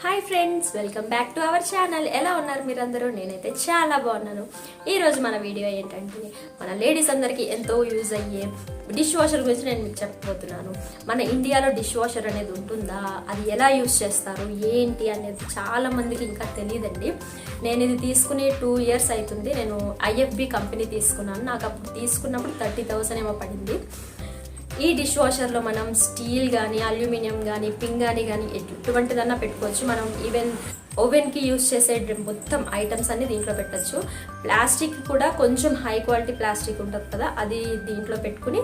Hi friends, welcome back to our channel. ఎలా ఉన్నారు మీరందరూ? నేనైతే చాలా బాగున్నాను. ఈరోజు మన వీడియో ఏంటంటే మన లేడీస్ అందరికీ ఎంతో యూజ్ అయ్యే డిష్ వాషర్ గురించి నేను మీకు చెప్పబోతున్నాను. మన ఇండియాలో డిష్ వాషర్ అనేది ఉంటుందా, అది ఎలా యూజ్ చేస్తారు, ఏంటి అనేది చాలా మందికి ఇంకా తెలియదండి. నేను ఇది తీసుకుని 2 years అవుతుంది. నేను IFB కంపెనీ తీసుకున్నాను. నాకు అప్పుడు తీసుకున్నప్పుడు 30,000 ఏమో పడింది. ఈ డిష్ వాషర్లో మనం స్టీల్ కానీ, అల్యూమినియం కానీ, పింగాణి కానీ ఎటువంటిదన్నా పెట్టుకోవచ్చు. మనం ఈవెన్ ఓవెన్కి యూజ్ చేసే మొత్తం ఐటమ్స్ అన్ని దీంట్లో పెట్టచ్చు. ప్లాస్టిక్ కూడా కొంచెం హై క్వాలిటీ ప్లాస్టిక్ ఉంటుంది కదా, అది దీంట్లో పెట్టుకుని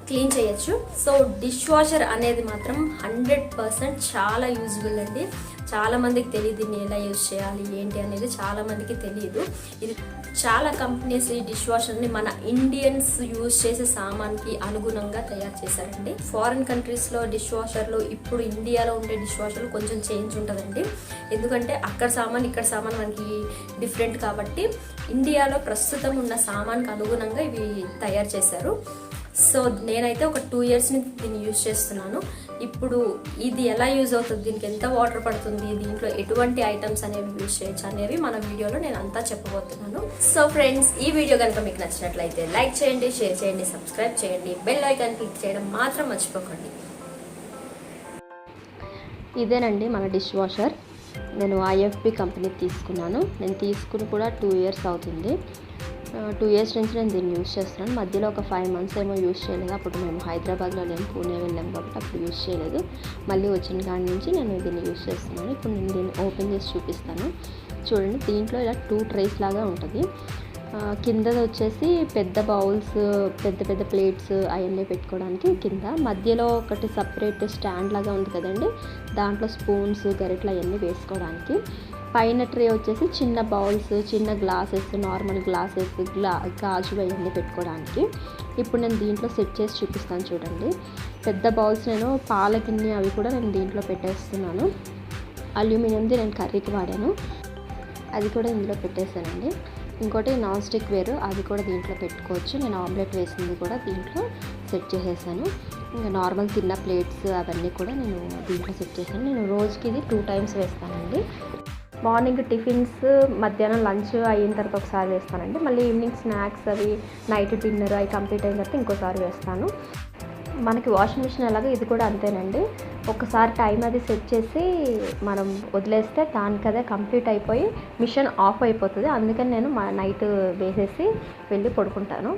క్లీన్ చేయొచ్చు. సో డిష్ వాషర్ అనేది మాత్రం 100% చాలా యూజ్ఫుల్ అండి. చాలా మందికి తెలియదు దీన్ని ఎలా యూజ్ చేయాలి ఏంటి అనేది, చాలా మందికి తెలియదు. ఇది చాలా కంపెనీస్ ఈ డిష్ వాషర్ని మన ఇండియన్స్ యూజ్ చేసే సామాన్కి అనుగుణంగా తయారు చేశారండి. ఫారిన్ కంట్రీస్లో డిష్ వాషర్లు ఇప్పుడు ఇండియాలో ఉండే డిష్ వాషర్లు కొంచెం చేంజ్ ఉంటుందండి. ఎందుకంటే అక్కడ సామాన్ ఇక్కడ సామాన్ మనకి డిఫరెంట్ కాబట్టి ఇండియాలో ప్రస్తుతం ఉన్న సామాన్కి అనుగుణంగా ఇవి తయారు చేశారు. సో నేనైతే ఒక 2 years నుంచి దీన్ని యూజ్ చేస్తున్నాను. ఇప్పుడు ఇది ఎలా యూజ్ అవుతుంది, దీనికి ఎంత వాటర్ పడుతుంది, దీంట్లో ఎటువంటి ఐటమ్స్ అనేవి యూజ్ చేయొచ్చు అనేవి మన వీడియోలో నేను అంతా చెప్పబోతున్నాను. సో ఫ్రెండ్స్, ఈ వీడియో కనుక మీకు నచ్చినట్లయితే లైక్ చేయండి, షేర్ చేయండి, సబ్స్క్రైబ్ చేయండి, బెల్ ఐకాన్ క్లిక్ చేయడం మాత్రం మర్చిపోకండి. ఇదేనండి మన డిష్ వాషర్. నేను IFB కంపెనీ తీసుకున్నాను. నేను తీసుకుని కూడా 2 years అవుతుంది. 2 years నుంచి నేను దీన్ని యూజ్ చేస్తున్నాను. మధ్యలో ఒక 5 months ఏమో యూజ్ చేయలేదు. అప్పుడు మేము హైదరాబాద్లో లేము, పూణే వెళ్ళాము కాబట్టి అప్పుడు యూజ్ చేయలేదు. మళ్ళీ వచ్చిన కాడి నుంచి నేను దీన్ని యూజ్ చేస్తున్నాను. ఇప్పుడు నేను దీన్ని ఓపెన్ చేసి చూపిస్తాను. చూడండి, దీంట్లో ఇలా 2 trays లాగా ఉంటుంది. కిందది వచ్చేసి పెద్ద బౌల్స్, పెద్ద పెద్ద ప్లేట్స్ అవన్నీ పెట్టుకోవడానికి కింద. మధ్యలో ఒకటి సపరేట్ స్టాండ్ లాగా ఉంది కదండి, దాంట్లో స్పూన్స్, గరిటలు అవన్నీ వేసుకోవడానికి. పైన ట్రే వచ్చేసి చిన్న బౌల్స్, చిన్న గ్లాసెస్, నార్మల్ గ్లాసెస్, గాజు అవన్నీ పెట్టుకోవడానికి. ఇప్పుడు నేను దీంట్లో సెట్ చేసి చూపిస్తాను. చూడండి, పెద్ద బౌల్స్ నేను పాల గిన్నె అవి కూడా నేను దీంట్లో పెట్టేస్తున్నాను. అల్యూమినియంది నేను కర్రీకి వాడాను, అది కూడా ఇందులో పెట్టేశానండి. ఇంకోటి నాన్ స్టిక్ వేరు, అది కూడా దీంట్లో పెట్టుకోవచ్చు. నేను ఆమ్లెట్ వేసింది కూడా దీంట్లో సెట్ చేసేసాను. ఇంకా నార్మల్ తిన్న ప్లేట్స్ అవన్నీ కూడా నేను దీంట్లో సెట్ చేశాను. నేను రోజుకి ఇది 2 times వేస్తానండి. మార్నింగ్ టిఫిన్స్, మధ్యాహ్నం లంచ్ అయిన తర్వాత ఒకసారి వేస్తానండి. మళ్ళీ ఈవినింగ్ స్నాక్స్ అవి, నైట్ డిన్నర్ అవి కంప్లీట్ అయిన తర్వాత ఇంకోసారి వేస్తాను. మనకి వాషింగ్ మిషన్ ఎలాగో ఇది కూడా అంతేనండి. ఒకసారి టైం అది సెట్ చేసి మనం వదిలేస్తే దానికదే కంప్లీట్ అయిపోయి మిషన్ ఆఫ్ అయిపోతుంది. అందుకని నేను నైట్ వేసేసి వెళ్ళి పడుకుంటాను.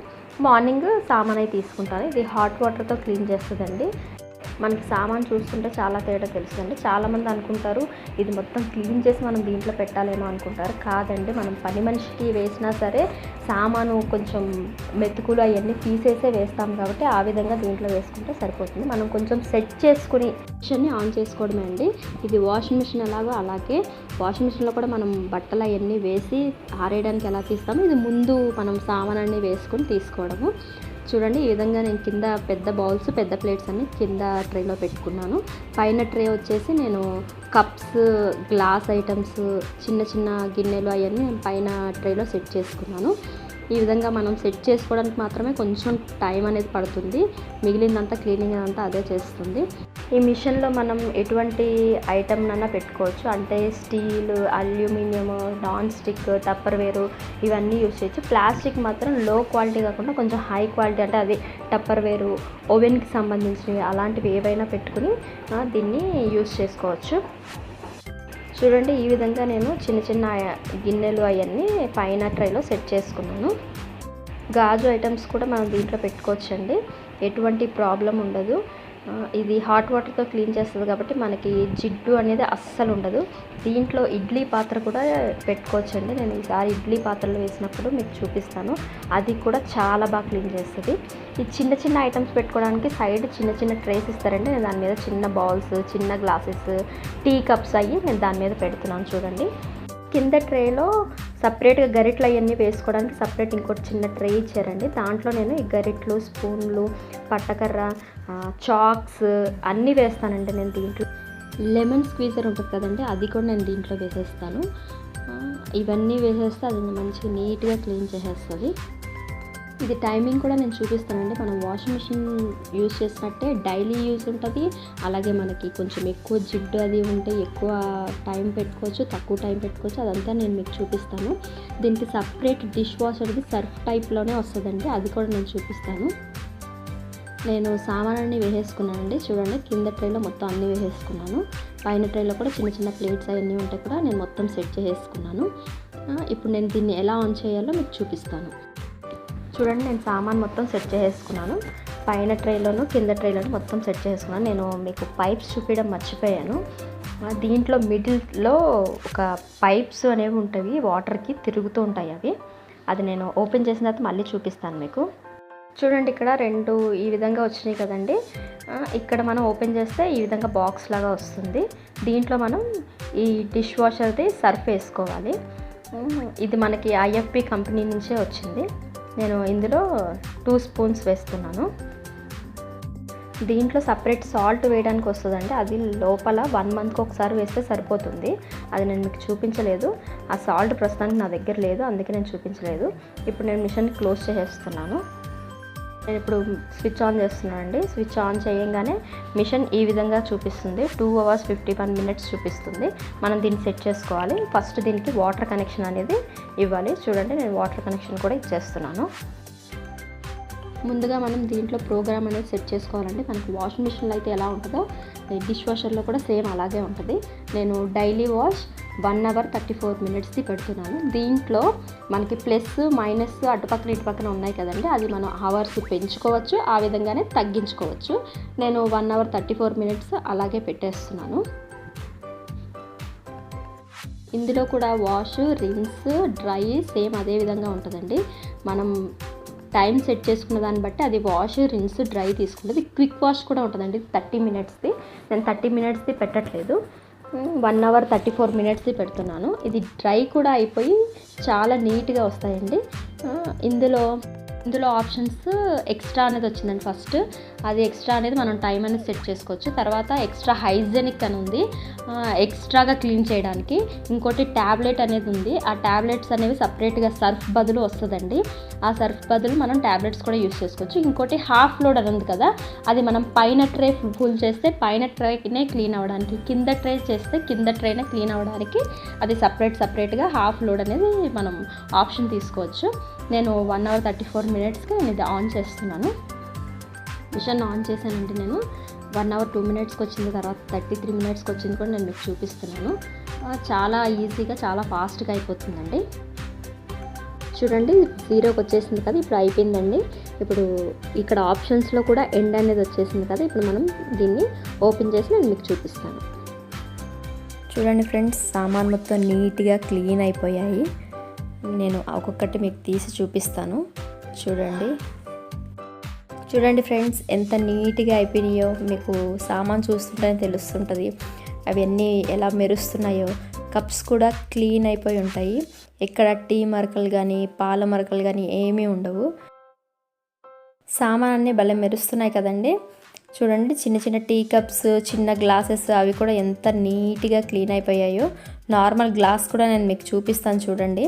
మార్నింగ్ సామాన్ అయి తీసుకుంటాను. ఇది హాట్ వాటర్తో క్లీన్ చేస్తుందండి. మనకి సామాన్ చూస్తుంటే చాలా తేడా తెలుస్తుందండి. చాలామంది అనుకుంటారు ఇది మొత్తం క్లీన్ చేసి మనం దీంట్లో పెట్టాలేమో అనుకుంటారు. కాదండి, మనం పని మనిషికి వేసినా సరే సామాను కొంచెం మెతుకులు అవన్నీ తీసేసే వేస్తాం కాబట్టి ఆ విధంగా దీంట్లో వేసుకుంటే సరిపోతుంది. మనం కొంచెం సెట్ చేసుకుని మిషన్ని ఆన్ చేసుకోవడమే అండి. ఇది వాషింగ్ మిషన్ ఎలాగో అలాగే వాషింగ్ మిషన్లో కూడా మనం బట్టలు అవన్నీ వేసి ఆరేయడానికి ఎలా తీస్తామో ఇది ముందు మనం సామాన్ అన్నీ వేసుకొని తీసుకోవడము. చూడండి, ఈ విధంగా నేను కింద పెద్ద బౌల్స్, పెద్ద ప్లేట్స్ అన్ని కింద ట్రేలో పెట్టుకున్నాను. పైన ట్రే వచ్చేసి నేను కప్స్, గ్లాస్ ఐటమ్స్, చిన్న చిన్న గిన్నెలు అవన్నీ నేను పైన ట్రేలో సెట్ చేసుకున్నాను. ఈ విధంగా మనం సెట్ చేసుకోవడానికి మాత్రమే కొంచెం టైం అనేది పడుతుంది. మిగిలిందంతా క్లీనింగ్ అంతా అదే చేస్తుంది. ఈ మిషన్లో మనం ఎటువంటి ఐటమ్నైనా పెట్టుకోవచ్చు. అంటే స్టీల్, అల్యూమినియం, నాన్ స్టిక్, టప్పర్వేరు ఇవన్నీ యూజ్ చేయొచ్చు. ప్లాస్టిక్ మాత్రం లో క్వాలిటీ కాకుండా కొంచెం హై క్వాలిటీ, అంటే అది టప్పర్వేరు, ఓవెన్కి సంబంధించినవి అలాంటివి ఏవైనా పెట్టుకుని దీన్ని యూజ్ చేసుకోవచ్చు. చూడండి, ఈ విధంగా నేను చిన్న చిన్న గిన్నెలు అవన్నీ పైన ట్రైలో సెట్ చేసుకున్నాను. గాజు ఐటమ్స్ కూడా మనం దీంట్లో పెట్టుకోవచ్చండి, ఎటువంటి ప్రాబ్లం ఉండదు. ఇది హాట్ వాటర్తో క్లీన్ చేస్తుంది కాబట్టి మనకి జిడ్డు అనేది అస్సలు ఉండదు. దీంట్లో ఇడ్లీ పాత్ర కూడా పెట్టుకోవచ్చండి. నేను ఈసారి ఇడ్లీ పాత్రలో వేసినప్పుడు మీకు చూపిస్తాను. అది కూడా చాలా బాగా క్లీన్ చేస్తుంది. ఈ చిన్న చిన్న ఐటమ్స్ పెట్టుకోవడానికి సైడ్ చిన్న చిన్న ట్రేస్ ఇస్తారండి. నేను దాని మీద చిన్న బౌల్స్, చిన్న గ్లాసెస్, టీ కప్స్ అయ్యి నేను దాని మీద పెడుతున్నాను. చూడండి, కింద ట్రేలో సపరేట్గా గరిట్లు అవన్నీ వేసుకోవడానికి సపరేట్ ఇంకోటి చిన్న ట్రే ఇచ్చారండి. దాంట్లో నేను ఈ గరిట్లు, స్పూన్లు, పట్టకర్ర, చాక్స్ అన్నీ వేస్తానండి. నేను దీంట్లో లెమన్ స్క్వీజర్ ఉంటుంది కదండి, అది కూడా నేను దీంట్లో వేసేస్తాను. ఇవన్నీ వేసేస్తే అది మంచిగా నీట్గా క్లీన్ చేసేస్తుంది. ఇది టైమింగ్ కూడా నేను చూపిస్తానండి. మనం వాషింగ్ మిషన్ యూజ్ చేసినట్టే డైలీ యూజ్ ఉంటుంది. అలాగే మనకి కొంచెం ఎక్కువ జిడ్డు అది ఉంటే ఎక్కువ టైం పెట్టుకోవచ్చు, తక్కువ టైం పెట్టుకోవచ్చు. అదంతా నేను మీకు చూపిస్తాను. దీనికి సపరేట్ డిష్ వాషర్ది సర్ఫ్ టైప్లోనే వస్తుందండి, అది కూడా నేను చూపిస్తాను. నేను సామానాన్ని వేసేసుకున్నానండి. చూడండి, కింద ట్రేలో మొత్తం అన్నీ వేసేసుకున్నాను. పైన ట్రేలో కూడా చిన్న చిన్న ప్లేట్స్ అవన్నీ ఉంటాయి కూడా నేను మొత్తం సెట్ చేసేసుకున్నాను. ఇప్పుడు నేను దీన్ని ఎలా ఆన్ చేయాలో మీకు చూపిస్తాను. చూడండి, నేను సామాన్ మొత్తం సెట్ చేసేసుకున్నాను. పైన ట్రేలోను కింద ట్రేలోను మొత్తం సెట్ చేసుకున్నాను. నేను మీకు పైప్స్ చూపించడం మర్చిపోయాను. దీంట్లో మిడిల్లో ఒక పైప్స్ అనేవి ఉంటాయి, వాటర్కి తిరుగుతూ ఉంటాయి అవి. అది నేను ఓపెన్ చేసిన తర్వాత మళ్ళీ చూపిస్తాను మీకు. చూడండి, ఇక్కడ 2 ఈ విధంగా వచ్చినాయి కదండి. ఇక్కడ మనం ఓపెన్ చేస్తే ఈ విధంగా బాక్స్ లాగా వస్తుంది. దీంట్లో మనం ఈ డిష్ వాషర్ది సర్ఫ్ వేసుకోవాలి. ఇది మనకి IFB కంపెనీ నుంచే వచ్చింది. నేను ఇందులో 2 స్పూన్స్ వేస్తున్నాను. దీంట్లో సపరేట్ సాల్ట్ వేయడానికి వస్తుందండి. అది లోపల 1 మంత్కి ఒకసారి వేస్తే సరిపోతుంది. అది నేను మీకు చూపించలేదు. ఆ సాల్ట్ ప్రస్తుతానికి నా దగ్గర లేదు, అందుకే నేను చూపించలేదు. ఇప్పుడు నేను మిషన్ క్లోజ్ చేసేస్తున్నాను. నేను ఇప్పుడు స్విచ్ ఆన్ చేస్తున్నాను అండి. స్విచ్ ఆన్ చేయగానే మిషన్ ఈ విధంగా చూపిస్తుంది. 2 hours 51 minutes చూపిస్తుంది. మనం దీన్ని సెట్ చేసుకోవాలి. ఫస్ట్ దీనికి వాటర్ కనెక్షన్ అనేది ఇవ్వాలి. చూడండి, నేను వాటర్ కనెక్షన్ కూడా ఇచ్చేస్తున్నాను. ముందుగా మనం దీంట్లో ప్రోగ్రామ్ అనేది సెట్ చేసుకోవాలండి. మనకి వాషింగ్ మిషన్లో అయితే ఎలా ఉంటుందో డిష్ వాషర్లో కూడా సేమ్ అలాగే ఉంటుంది. నేను డైలీ వాష్ 1 hour 34 minutesది పెడుతున్నాను. దీంట్లో మనకి ప్లస్ మైనస్ అటుపక్కన ఇటుపక్కన ఉన్నాయి కదండి, అది మనం అవర్స్ పెంచుకోవచ్చు, ఆ విధంగానే తగ్గించుకోవచ్చు. నేను 1 hour 34 minutes అలాగే పెట్టేస్తున్నాను. ఇందులో కూడా వాష్, రిన్స్, డ్రై సేమ్ అదే విధంగా ఉంటుందండి. మనం టైం సెట్ చేసుకున్న దాన్ని బట్టి అది వాష్, రిన్స్, డ్రై తీసుకుంటుంది. క్విక్ వాష్ కూడా ఉంటుందండి, 30 minutesది. నేను 30 minutesది పెట్టట్లేదు, 1 hour 34 minutesది పెడుతున్నాను. ఇది డ్రై కూడా అయిపోయి చాలా నీట్గా వస్తాయండి. ఇందులో ఆప్షన్స్ ఎక్స్ట్రా అనేది వచ్చిందండి. ఫస్ట్ అది ఎక్స్ట్రా అనేది మనం టైం అనేది సెట్ చేసుకోవచ్చు. తర్వాత ఎక్స్ట్రా హైజెనిక్ అని ఉంది, ఎక్స్ట్రాగా క్లీన్ చేయడానికి. ఇంకోటి ట్యాబ్లెట్ అనేది ఉంది. ఆ ట్యాబ్లెట్స్ అనేవి సపరేట్గా సర్ఫ్ బదులు వస్తుందండి. ఆ సర్ఫ్ బదులు మనం ట్యాబ్లెట్స్ కూడా యూస్ చేసుకోవచ్చు. ఇంకోటి హాఫ్ లోడ్ అని ఉంది కదా, అది మనం పైన ట్రే ఫుల్ చేస్తే పైన ట్రేనే క్లీన్ అవ్వడానికి, కింద ట్రే చేస్తే కింద ట్రేనే క్లీన్ అవ్వడానికి అది సపరేట్గా హాఫ్ లోడ్ అనేది మనం ఆప్షన్ తీసుకోవచ్చు. నేను 1 hour 34 minutesకి నేను ఇది ఆన్ చేస్తున్నాను. మిషన్ ఆన్ చేశానండి. నేను 1 hour 2 minutesకి వచ్చింది, తర్వాత 33 minutesకి వచ్చింది కూడా నేను మీకు చూపిస్తున్నాను. చాలా ఈజీగా చాలా ఫాస్ట్గా అయిపోతుందండి. చూడండి, 0కి వచ్చేసింది కదా, ఇప్పుడు అయిపోయిందండి. ఇప్పుడు ఇక్కడ ఆప్షన్స్లో కూడా ఎండ్ అనేది వచ్చేసింది కదా, ఇప్పుడు మనం దీన్ని ఓపెన్ చేసి నేను మీకు చూపిస్తాను. చూడండి ఫ్రెండ్స్, సామాన్ మొత్తం నీట్గా క్లీన్ అయిపోయాయి. నేను ఒక్కొక్కటి మీకు తీసి చూపిస్తాను. చూడండి ఫ్రెండ్స్, ఎంత నీట్గా అయిపోయినాయో మీకు సామాన్ చూస్తుంటేనే తెలుస్తుంటుంది. అవన్నీ ఎలా మెరుస్తున్నాయో. కప్స్ కూడా క్లీన్ అయిపోయి ఉంటాయి. ఎక్కడ టీ మరకలు కానీ పాల మరకలు కానీ ఏమీ ఉండవు. సామాన్ అన్నీ భలే మెరుస్తున్నాయి కదండి. చూడండి, చిన్న చిన్న టీ కప్స్, చిన్న గ్లాసెస్ అవి కూడా ఎంత నీట్గా క్లీన్ అయిపోయాయో. నార్మల్ గ్లాస్ కూడా నేను మీకు చూపిస్తాను చూడండి.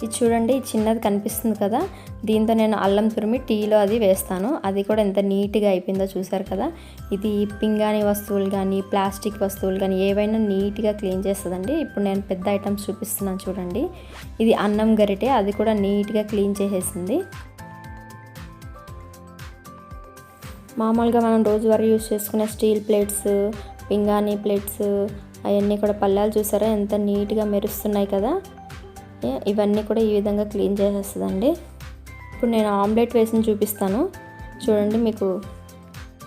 ఇది చూడండి, చిన్నది కనిపిస్తుంది కదా, దీంతో నేను అల్లం తురిమి టీలో అది వేస్తాను. అది కూడా ఎంత నీట్గా అయిపోయిందో చూసారు కదా. ఇది పింగాణి వస్తువులు కానీ ప్లాస్టిక్ వస్తువులు కానీ ఏవైనా నీట్గా క్లీన్ చేస్తుందండి. ఇప్పుడు నేను పెద్ద ఐటమ్స్ చూపిస్తున్నాను చూడండి. ఇది అన్నం గరిటె, అది కూడా నీట్గా క్లీన్ చేసేసింది. మామూలుగా మనం రోజువారీ యూజ్ చేసుకునే స్టీల్ ప్లేట్స్, పింగాణి ప్లేట్స్, అవన్నీ కూడా పళ్ళాలు చూసారా ఎంత నీట్గా మెరుస్తున్నాయి కదా. ఇవన్నీ కూడా ఈ విధంగా క్లీన్ చేసేస్తుందండి. ఇప్పుడు నేను ఆమ్లెట్ వేసి చూపిస్తాను చూడండి. మీకు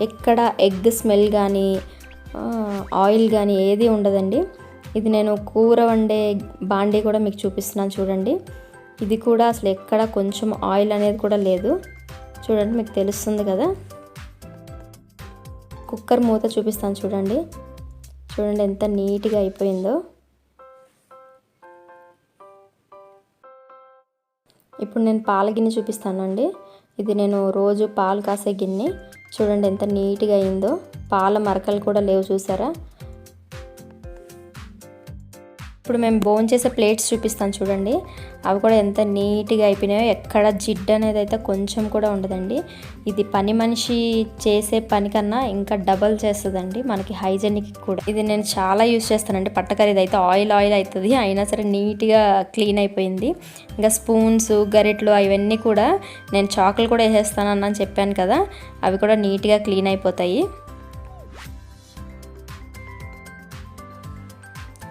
ఎక్కడ ఎగ్ స్మెల్ కానీ ఆయిల్ కానీ ఏది ఉండదండి. ఇది నేను కూర వండే బాండీ కూడా మీకు చూపిస్తున్నాను చూడండి. ఇది కూడా అసలు ఎక్కడ కొంచెం ఆయిల్ అనేది కూడా లేదు. చూడండి, మీకు తెలుస్తుంది కదా. కుక్కర్ మూత చూపిస్తాను చూడండి. ఎంత నీట్గా అయిపోయిందో. ఇప్పుడు నేను పాల గిన్నె చూపిస్తానండి. ఇది నేను రోజు పాలు కాసే గిన్నె. చూడండి ఎంత నీట్గా అయిందో, పాల మరకలు కూడా లేవు చూసారా. ఇప్పుడు మేము బోన్ చేసే ప్లేట్స్ చూపిస్తాను చూడండి, అవి కూడా ఎంత నీట్గా అయిపోయినాయో, ఎక్కడ జిడ్డు అనేది అయితే కొంచెం కూడా ఉండదండి. ఇది పని మనిషి చేసే పని కన్నా ఇంకా డబల్ చేస్తుందండి మనకి హైజెనిక్ కూడా. ఇది నేను చాలా యూజ్ చేస్తానండి. పట్టకరీది అయితే ఆయిల్ అవుతుంది, అయినా సరే నీట్గా క్లీన్ అయిపోయింది. ఇంకా స్పూన్స్, గరిటెలు అవన్నీ కూడా నేను చాకులు కూడా వేసేస్తానని చెప్పాను కదా, అవి కూడా నీట్గా క్లీన్ అయిపోతాయి.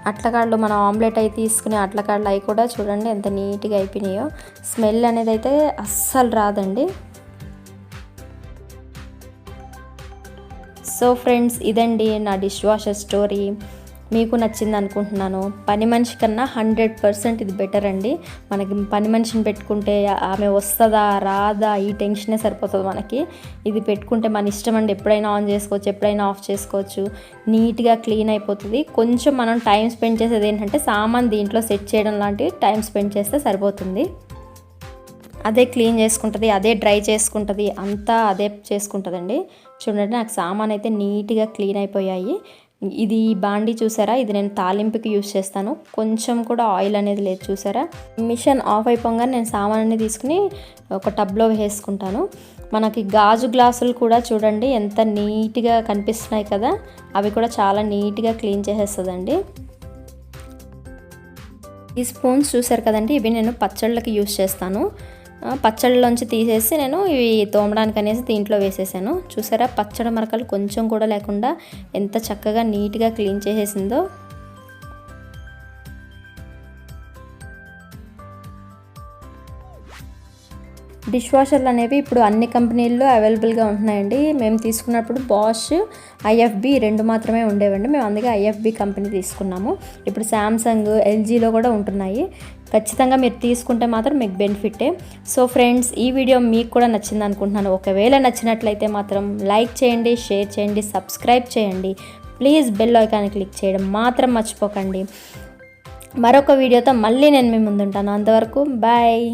అట్లకాడలు మనం ఆమ్లెట్ అయితే తీసుకునే అట్లకాడలు అవి కూడా చూడండి ఎంత నీట్గా అయిపోయినాయో. స్మెల్ అనేది అయితే అస్సలు రాదండి. సో ఫ్రెండ్స్, ఇదండి నా డిష్ వాషర్ స్టోరీ. మీకు నచ్చింది అనుకుంటున్నాను. పని మనిషి కన్నా 100% ఇది బెటర్ అండి. మనకి పని మనిషిని పెట్టుకుంటే ఆమె వస్తుందా రాదా ఈ టెన్షనే సరిపోతుంది మనకి. ఇది పెట్టుకుంటే మన ఇష్టం అండి, ఎప్పుడైనా ఆన్ చేసుకోవచ్చు, ఎప్పుడైనా ఆఫ్ చేసుకోవచ్చు, నీట్గా క్లీన్ అయిపోతుంది. కొంచెం మనం టైం స్పెండ్ చేసేది ఏంటంటే సామాన్ దీంట్లో సెట్ చేయడం లాంటివి టైం స్పెండ్ చేస్తే సరిపోతుంది. అదే క్లీన్ చేసుకుంటుంది, అదే డ్రై చేసుకుంటుంది, అంతా అదే చేసుకుంటుందండి. చూడండి నాకు సామాన్ అయితే నీట్గా క్లీన్ అయిపోయాయి. ఇది బాండీ చూసారా, ఇది నేను తాలింపుకి యూస్ చేస్తాను. కొంచెం కూడా ఆయిల్ అనేది లేదు చూసారా. మిషన్ ఆఫ్ అయిపోగానే నేను సామాన్ని తీసుకుని ఒక టబ్లో వేసుకుంటాను. మనకి గాజు గ్లాసులు కూడా చూడండి ఎంత నీట్గా కనిపిస్తున్నాయి కదా, అవి కూడా చాలా నీట్గా క్లీన్ చేసేస్తుందండి. ఈ స్పూన్స్ చూసారు కదండి, ఇవి నేను పచ్చళ్ళకి యూస్ చేస్తాను. పచ్చళ్ళలోంచి తీసేసి నేను ఇవి తోమడానికి అనేసి దీంట్లో వేసేసాను. చూసారా పచ్చడి మరకలు కొంచెం కూడా లేకుండా ఎంత చక్కగా నీట్గా క్లీన్ చేసేసిందో. డిష్ వాషర్లు అనేవి ఇప్పుడు అన్ని కంపెనీల్లో అవైలబుల్గా ఉంటున్నాయండి. మేము తీసుకున్నప్పుడు బాష్, IFB 2 మాత్రమే ఉండేవండి. మేము అందుకే IFB కంపెనీ తీసుకున్నాము. ఇప్పుడు శాంసంగ్, LGలో కూడా ఉంటున్నాయి. ఖచ్చితంగా మీరు తీసుకుంటే మాత్రం మీకు బెనిఫిటే. సో ఫ్రెండ్స్, ఈ వీడియో మీకు కూడా నచ్చింది అనుకుంటున్నాను. ఒకవేళ నచ్చినట్లయితే మాత్రం లైక్ చేయండి, షేర్ చేయండి, సబ్స్క్రైబ్ చేయండి. ప్లీజ్ బెల్ ఐకాన్ క్లిక్ చేయడం మాత్రం మర్చిపోకండి. మరొక వీడియోతో మళ్ళీ నేను మీ ముందుంటాను. అంతవరకు బాయ్.